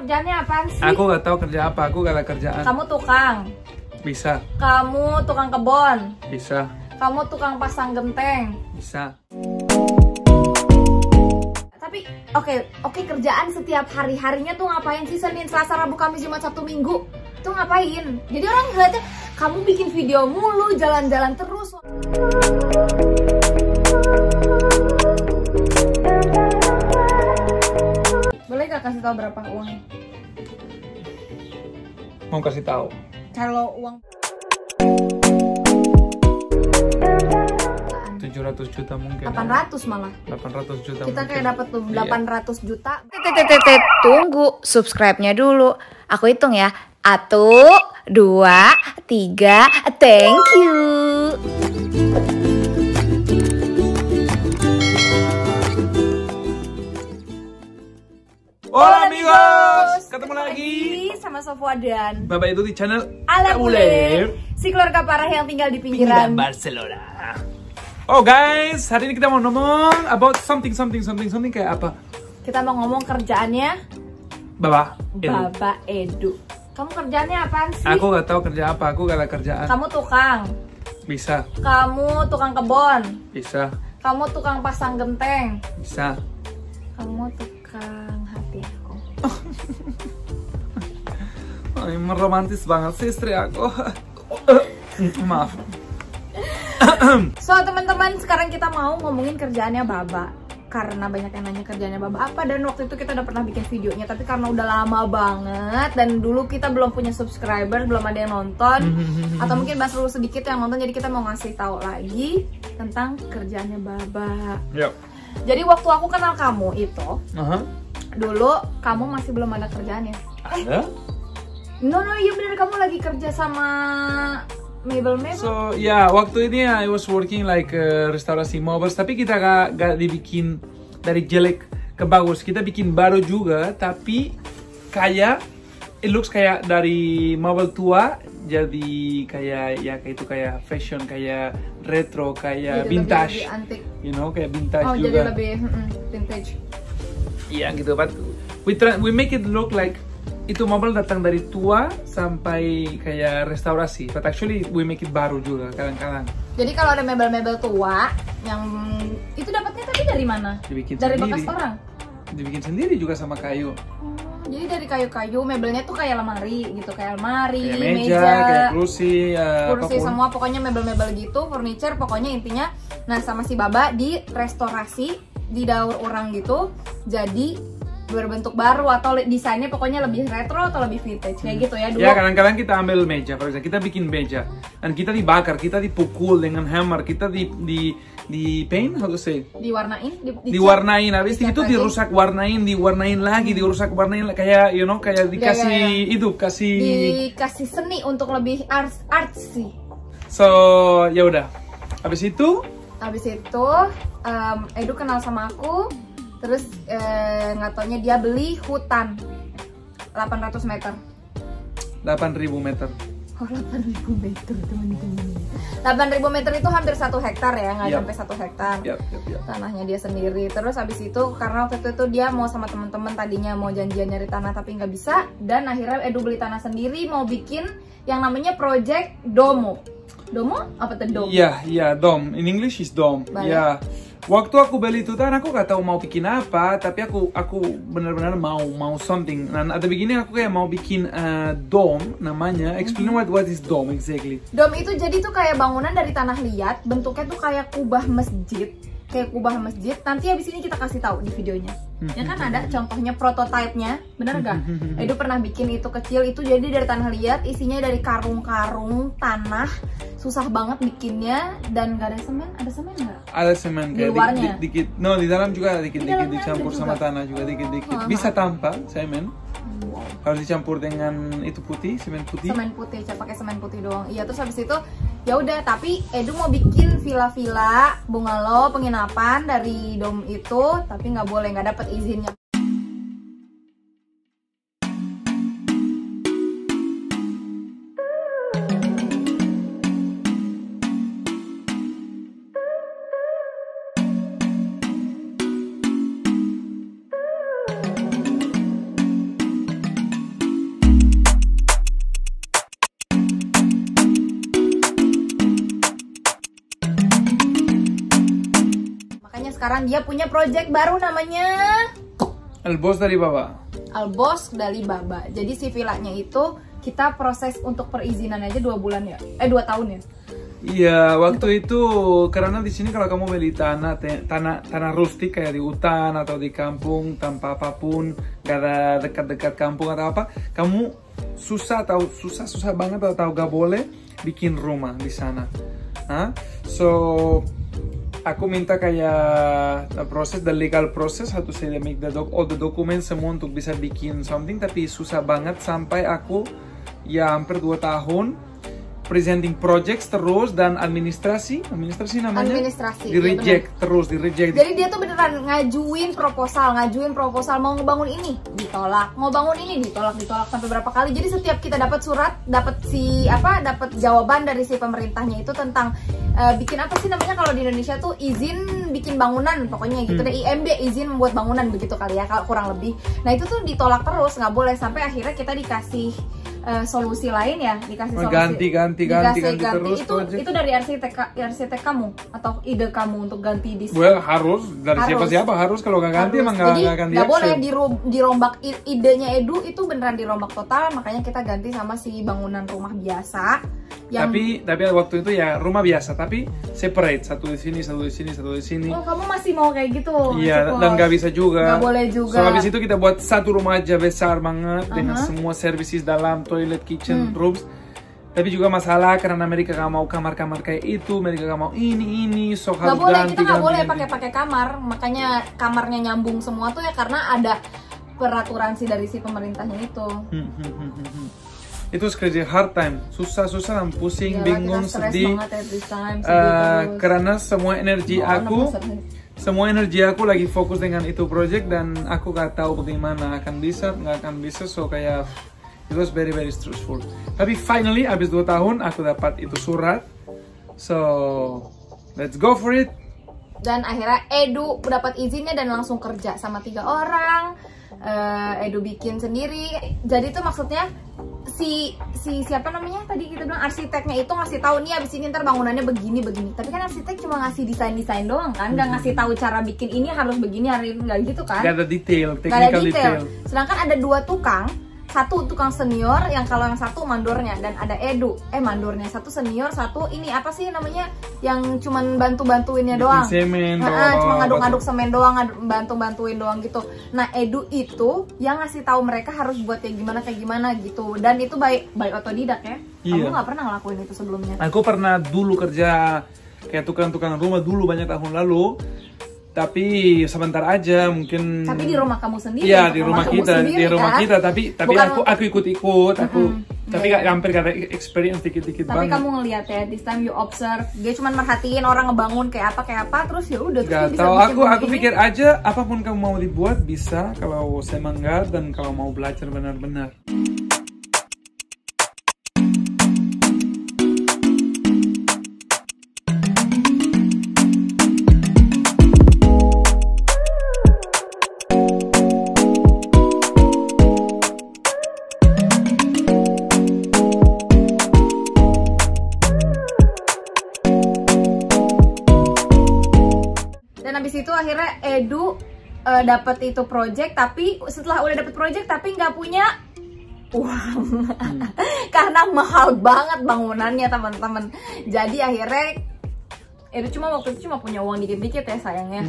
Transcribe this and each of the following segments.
kerjaannya apaan sih? Aku gak tahu kerja apa, aku gak ada kerjaan. Kamu tukang. Bisa. Kamu tukang kebon. Bisa. Kamu tukang pasang genteng. Bisa. Tapi oke, kerjaan setiap hari-harinya tuh ngapain sih? Senin, Selasa, Rabu, Kamis, Jumat, Sabtu, Minggu tuh ngapain? Jadi orang ngeliatnya kamu bikin video mulu, jalan-jalan terus. Boleh gak kasih tahu berapa uangnya? Mau kasih tahu. Kalau uang 700 juta mungkin. 800 malah. 800 juta. Kita kayak dapat tuh 800 juta. Tunggu, subscribe-nya dulu. Aku hitung ya. 1, 2, 3, thank you. Hola amigos, ketemu lagi sama Sofwa dan Bapak itu di channel Ala Bule, si keluarga parah yang tinggal di pinggiran Barcelona. Oh guys, hari ini kita mau ngomong about something kayak apa? Kita mau ngomong kerjaannya Bapak Edu. Kamu kerjaannya apaan sih? Aku gak tahu kerja apa, aku gak ada kerjaan. Kamu tukang. Bisa. Kamu tukang kebon. Bisa. Kamu tukang pasang genteng. Bisa. Kamu tukang hati aku. Emang romantis banget sih istri aku. Maaf. So teman-teman, sekarang kita mau ngomongin kerjaannya Baba. Karena banyak yang nanya kerjaannya Baba apa, dan waktu itu kita udah pernah bikin videonya, tapi karena udah lama banget dan dulu kita belum punya subscriber, belum ada yang nonton, atau mungkin baru sedikit yang nonton, jadi kita mau ngasih tahu lagi tentang kerjaannya Baba. Yuk. Jadi waktu aku kenal kamu itu, dulu kamu masih belum ada kerjaannya. Ada? No, iya bener, kamu lagi kerja sama Mebel. So ya, waktu ini I was working like restorasi mobil, tapi kita gak dibikin dari jelek ke bagus, kita bikin baru juga, tapi kayak it looks kayak dari mobil tua jadi kayak ya kayak itu kayak fashion, kayak retro, kayak jadi vintage, lebih antik. You know, kayak vintage juga. Jadi lebih vintage. Iya gitu, but we make it look like itu mobil datang dari tua sampai kayak restorasi, but actually we make it baru juga kadang-kadang. Jadi kalau ada mebel-mebel tua yang itu dapatnya tadi dari mana? Dibikin dari sendiri. Bekas orang? Dibikin sendiri juga sama kayu. Jadi dari kayu-kayu, mebelnya tuh kayak lemari gitu, kayak almari, kayak meja, kayak kursi apapun. Semua pokoknya mebel-mebel gitu, furniture, pokoknya intinya. Nah sama si Baba di restorasi, didaur ulang gitu, jadi berbentuk baru atau desainnya pokoknya lebih retro atau lebih vintage kayak gitu ya dulu. Ya kadang-kadang kita ambil meja, kalau kita bikin meja dan kita dibakar, kita dipukul dengan hammer, kita di paint, how to say? Diwarnain, habis itu dirusak diwarnain lagi, dirusak warnain kayak you know, kayak dikasih hidup, dikasih seni untuk lebih artsy. So ya udah, habis itu Edu kenal sama aku. Terus nggak taunya dia beli hutan 800 meter. 8.000 meter. Oh 8.000 meter teman-teman. 8.000 meter itu hampir 1 hektar ya, nggak sampai 1 hektar. Yep. Tanahnya dia sendiri. Terus habis itu karena waktu itu dia mau sama teman-teman, tadinya mau janjian nyari tanah tapi nggak bisa, dan akhirnya Edu beli tanah sendiri, mau bikin yang namanya project Domo. Domo apa tuh dom? Iya, dom. In English is dom. Ya. Waktu aku beli itu tanah, aku gak tahu mau bikin apa, tapi aku benar-benar mau something. Dan at the beginning aku kayak mau bikin dome namanya. Explain what is dome exactly? Dome itu jadi tuh kayak bangunan dari tanah liat, bentuknya tuh kayak kubah masjid. Nanti habis ini kita kasih tahu di videonya. Ya kan ada contohnya, prototipenya, bener gak? Edu pernah bikin itu kecil, itu jadi dari tanah liat, isinya dari karung-karung tanah, susah banget bikinnya, dan gak ada semen. Ada semen nggak? Ada semen kayak di luarnya. Dikit. No, di dalam juga dikit-dikit dicampur sama tanah juga dikit-dikit. Bisa tanpa semen. Harus dicampur dengan itu putih, semen putih. Pakai semen putih doang. Iya, terus habis itu ya udah, tapi Edu mau bikin villa-villa, bungalow, penginapan dari dom itu, tapi nggak boleh, nggak dapet izinnya. sekarang dia punya project baru namanya El Bos dari Baba. Al Bos dari Baba. Jadi si villanya itu kita proses untuk perizinan aja 2 bulan ya, 2 tahun ya. Iya, waktu itu karena di sini kalau kamu beli tanah rustik kayak di hutan atau di kampung tanpa apapun, gak ada dekat-dekat kampung atau apa, kamu susah banget atau gak boleh bikin rumah di sana. So aku minta kayak the legal process, how to say, make all the documents semua untuk bisa bikin something, tapi susah banget sampai aku ya hampir 2 tahun presenting projects terus dan administrasi namanya di reject terus. Jadi dia tuh beneran ngajuin proposal mau ngebangun ini ditolak, mau bangun ini ditolak sampai berapa kali. Jadi setiap kita dapat surat, dapat jawaban dari si pemerintahnya itu tentang bikin apa sih namanya kalau di Indonesia tuh izin bikin bangunan, pokoknya gitu deh, IMB, izin membuat bangunan begitu kali ya kalau kurang lebih. Nah itu tuh ditolak terus, nggak boleh, sampai akhirnya kita dikasih solusi lain ya, dikasih solusi ganti terus. Itu dari arsitek kamu atau ide kamu untuk ganti di harus dari siapa harus, kalau nggak ganti emang nggak akan nggak boleh dirombak idenya Edu itu beneran dirombak total, makanya kita ganti sama si bangunan rumah biasa yang... tapi waktu itu ya rumah biasa tapi separate, satu di sini. Oh, kamu masih mau kayak gitu? Iya, dan nggak bisa juga, nggak boleh juga. So habis itu kita buat satu rumah aja besar banget dengan semua services dalam, toilet, kitchen, rooms. Tapi juga masalah karena mereka gak mau kamar-kamar kayak itu, mereka gak mau ini, so harus ganti. Kita nggak boleh pakai kamar, makanya kamarnya nyambung semua tuh ya karena ada peraturan sih dari si pemerintahnya itu. Itu crazy hard time, susah dan pusing, bingung, sedih. Karena semua energi aku lagi fokus dengan itu project dan aku gak tahu bagaimana akan bisa, nggak akan bisa, so kayak it was very stressful. Tapi finally abis 2 tahun aku dapat itu surat, so let's go for it. Dan akhirnya Edu dapat izinnya dan langsung kerja sama 3 orang. Edu bikin sendiri. Jadi itu maksudnya si siapa namanya tadi kita bilang arsiteknya itu ngasih tahu nih abis ini ntar bangunannya begini. Tapi kan arsitek cuma ngasih desain doang kan, nggak ngasih tahu cara bikin ini harus begini, nggak gitu kan? Nggak ada detail, technical detail. Sedangkan ada 2 tukang. Satu tukang senior, yang kalau yang satu mandornya, dan ada Edu, mandornya satu senior, satu ini apa sih namanya yang cuman bantuinnya doang, semen, cuma ngaduk semen doang, bantuin doang gitu. Nah Edu itu yang ngasih tahu mereka harus buat kayak gimana gitu, dan itu by otodidak ya. Kamu nggak pernah ngelakuin itu sebelumnya? Aku pernah dulu kerja kayak tukang rumah dulu banyak tahun lalu. Tapi sebentar aja mungkin. Tapi di rumah kamu sendiri. Iya, di rumah kita, tapi bukan, aku ikut. Tapi hampir gak ada experience dikit tapi banget. Kamu ngeliat ya, this time you observe, dia cuma merhatiin orang ngebangun kayak apa, terus ya udah. Gak tau, aku pikir aja apapun kamu mau dibuat bisa kalau semangat dan kalau mau belajar benar-benar. Habis itu akhirnya Edu dapat itu project, tapi setelah udah dapat project tapi nggak punya uang karena mahal banget bangunannya teman-teman. Jadi akhirnya Edu waktu itu cuma punya uang dikit-dikit ya sayangnya,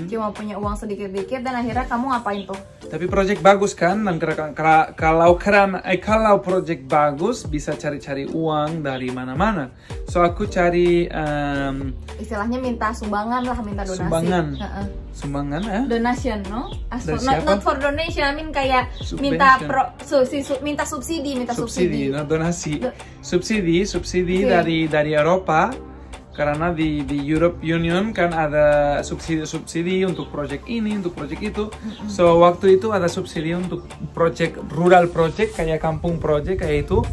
cuma punya uang sedikit-dikit. Dan akhirnya kamu ngapain tuh? Tapi project bagus kan, dan kalau project bagus bisa cari-cari uang dari mana-mana. So aku cari istilahnya minta sumbangan lah, minta donasi. Sumbangan donation, no? Not for donation, I mean kayak minta subsidi. Not donasi. Subsidi dari Eropa. Karena di Europe Union kan ada subsidi untuk project ini, untuk project itu. So waktu itu ada subsidi untuk rural project kayak kampung project kayak itu,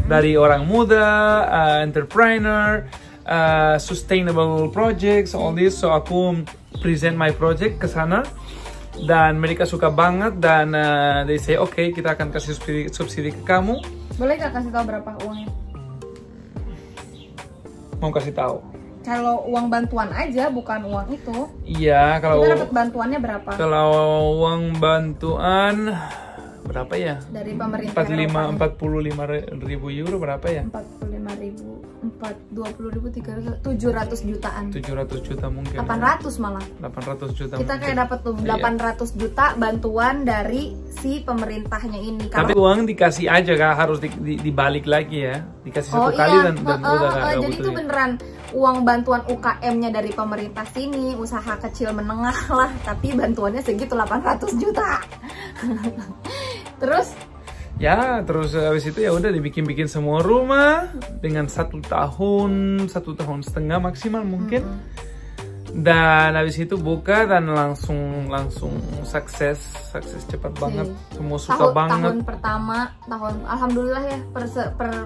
dari orang muda, entrepreneur, sustainable projects, all this. So aku present my project ke sana dan mereka suka banget, dan they say okay, kita akan kasih subsidi ke kamu. Boleh gak kasih tahu berapa uangnya? Mau kasih tahu? Kalau uang bantuan aja, bukan uang itu. Iya, kalau Kita dapat bantuannya berapa? Kalau uang bantuan berapa ya? Dari pemerintah 45.000 euro berapa ya? 45.000, 20.000, 700 jutaan. 700 juta mungkin. 800 malah. 800 juta. Kita mungkin. kayak dapat tuh 800 juta bantuan dari si pemerintahnya ini. Tapi uang dikasih aja Kak, harus dibalik lagi ya. Dikasih satu kali dan udah Kak. Jadi itu beneran uang bantuan UKM-nya dari pemerintah sini, usaha kecil menengah lah, tapi bantuannya segitu 800 juta. Terus habis itu ya udah dibikin semua rumah dengan 1 tahun setengah maksimal mungkin. Dan habis itu buka dan langsung sukses cepat banget. Semua suka banget. Tahun pertama, alhamdulillah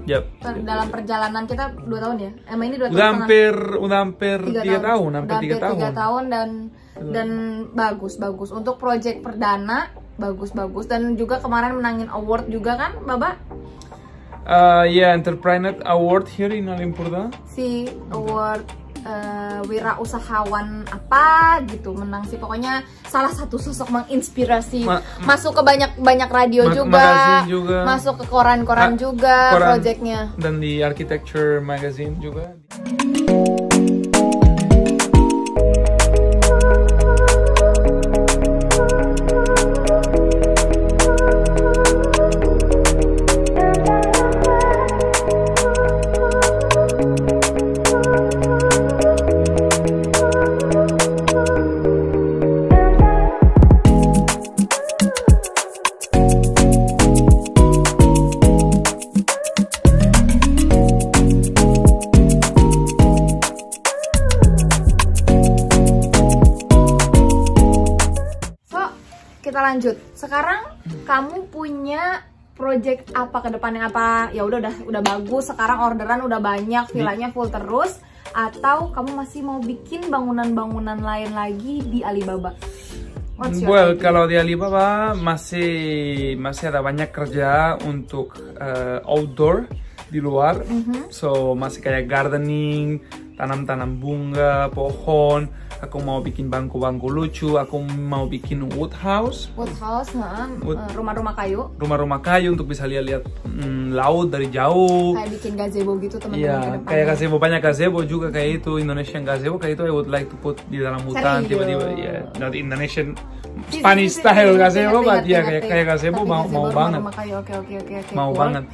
ya dalam perjalanan kita 2 tahun ya. Emang ini 2 tahun. Udah hampir 3 tahun, hampir 3 tahun. 3 tahun dan bagus untuk project perdana bagus dan juga kemarin menangin award juga kan, Baba? Entrepreneur Award here in Alimpurda. Si award wirausahawan apa gitu menang sih, pokoknya salah satu sosok menginspirasi, masuk ke banyak radio juga, masuk ke koran-koran juga projectnya, dan di Architecture Magazine juga. Kita lanjut. Sekarang kamu punya project apa ke depannya apa? Ya udah bagus. Sekarang orderan udah banyak, villanya full terus. Atau kamu masih mau bikin bangunan-bangunan lain lagi di Alibaba? Kalau di Alibaba masih ada banyak kerja untuk outdoor di luar. So masih kayak gardening, tanam bunga, pohon. Aku mau bikin bangku-bangku lucu, aku mau bikin wood house, rumah-rumah kayu. Rumah-rumah kayu untuk bisa lihat laut dari jauh. Kayak bikin gazebo gitu teman-teman. Iya, kayak gazebo, banyak gazebo juga kayak itu, Indonesian gazebo kayak itu I would like to put di dalam hutan tiba-tiba ya. Not Indonesian Spanish style gazebo, but ya kayak gazebo mau banget. Oke. Mau banget.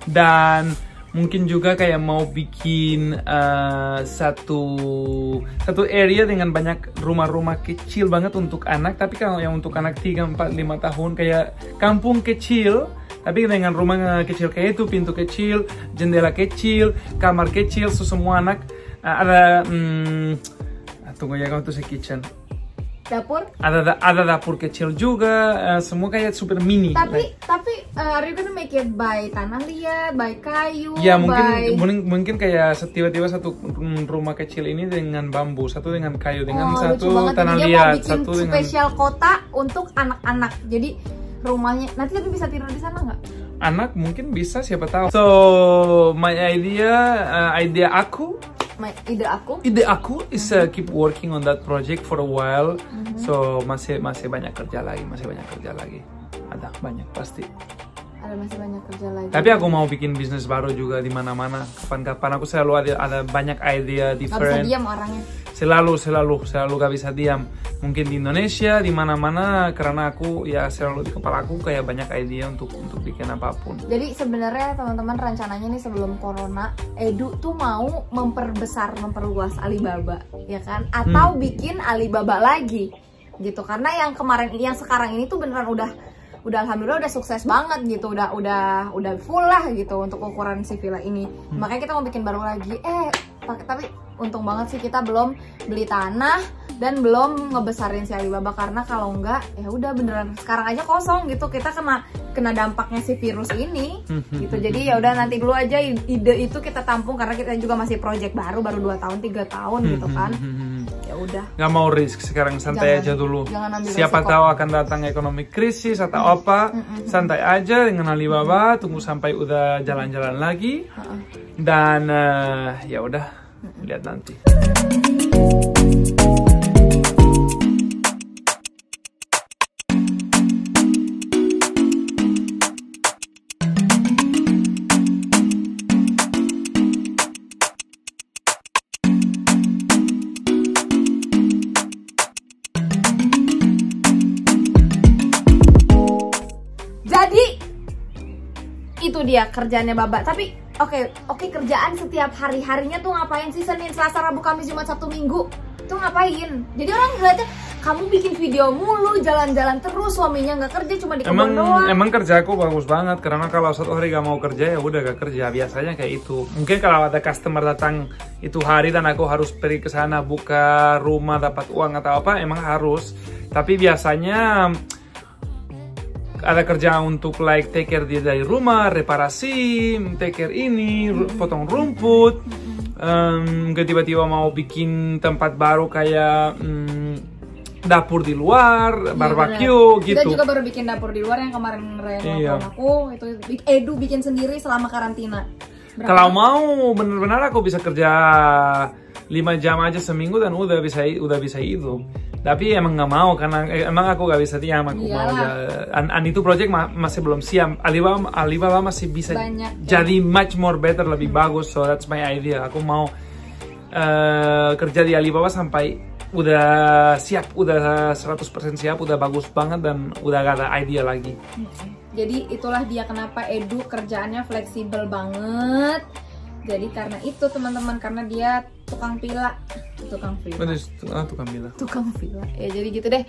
Dan mungkin juga kayak mau bikin satu area dengan banyak rumah-rumah kecil banget untuk anak. Tapi kalau yang untuk anak 3, 4, 5 tahun kayak kampung kecil, tapi dengan rumah kecil kayak itu, pintu kecil, jendela kecil, kamar kecil, semua anak ada tunggu ya, kalau itu kitchen. Dapur? Ada dapur kecil juga, semua kayak super mini. Tapi are you gonna make it by tanah liat, by kayu? Ya mungkin kayak tiba-tiba satu rumah kecil ini dengan bambu, satu dengan kayu, dengan satu tanah liat, satu dengan spesial kota untuk anak-anak. Jadi rumahnya nanti lebih bisa tidur di sana nggak? Anak mungkin bisa, siapa tahu. So my ide aku is keep working on that project for a while. So masih banyak kerja lagi, ada banyak pasti. Masih banyak kerja lagi. Tapi aku mau bikin bisnis baru juga di mana-mana. Kapan-kapan aku selalu ada banyak ide different. Gak bisa diam orangnya. Selalu gak bisa diam. Mungkin di Indonesia, di mana-mana, karena aku ya selalu di kepala aku kayak banyak ide untuk bikin apapun. Jadi sebenarnya teman-teman rencananya nih sebelum corona, Edu tuh mau memperluas Alibaba, ya kan? Atau bikin Alibaba lagi, gitu. Karena yang sekarang ini tuh beneran udah alhamdulillah udah sukses banget gitu, udah full lah gitu untuk ukuran si villa ini. Makanya kita mau bikin baru lagi. Tapi untung banget sih kita belum beli tanah dan belum ngebesarin si Alibaba, karena kalau enggak ya udah beneran sekarang aja kosong gitu, kita kena dampaknya si virus ini gitu. Jadi ya udah nanti dulu aja ide itu kita tampung, karena kita juga masih project baru 2 tahun 3 tahun gitu kan. Ya udah. Nggak mau risk sekarang, santai aja dulu. Siapa tahu akan datang ekonomi krisis atau apa. Santai aja dengan Alibaba, tunggu sampai udah jalan-jalan lagi. Dan ya udah lihat nanti. Jadi itu dia kerjaannya Baba. Tapi oke, kerjaan setiap hari-harinya tuh ngapain sih? Senin, Selasa, Rabu, Kamis, Jumat, Sabtu, Minggu tuh ngapain? Jadi orang ngeliatnya kamu bikin video mulu, jalan-jalan terus, suaminya nggak kerja, cuma di kebun doang. Emang kerjaku bagus banget, karena kalau satu hari gak mau kerja ya udah gak kerja. Biasanya kayak itu. Mungkin kalau ada customer datang itu hari dan aku harus pergi ke sana buka rumah dapat uang atau apa, emang harus. Tapi biasanya ada kerjaan untuk like take care dia dari rumah, reparasi, take care ini, potong rumput. Tiba-tiba mau bikin tempat baru kayak dapur di luar, barbecue gitu. Kita juga baru bikin dapur di luar yang kemarin Reno aku itu Edu bikin sendiri selama karantina. Kalau mau benar-benar aku bisa kerja 5 jam aja seminggu dan udah bisa hidup. Tapi emang nggak mau karena emang aku nggak bisa diam, aku mau itu project masih belum siap. Alibaba masih bisa jadi much more better, lebih bagus. So that's my idea. Aku mau kerja di Alibaba sampai udah siap, udah 100% siap, udah bagus banget dan udah gak ada idea lagi. Jadi itulah dia kenapa Edu kerjaannya fleksibel banget. Jadi karena itu teman-teman, karena dia tukang pila. Tukang pila. Ya jadi gitu deh.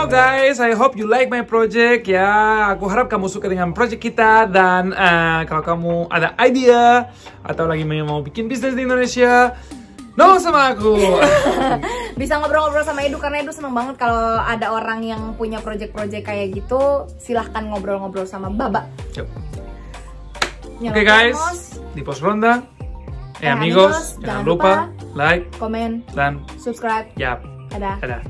Guys, I hope you like my project ya. Aku harap kamu suka dengan project kita. Dan kalau kamu ada idea atau lagi mau bikin bisnis di Indonesia, sama aku. Bisa ngobrol-ngobrol sama Edu, karena Edu seneng banget kalau ada orang yang punya project-project kayak gitu. Silahkan ngobrol-ngobrol sama Baba. Oke guys, di pos ronda amigos, jangan lupa like, komen, dan subscribe. Dadah.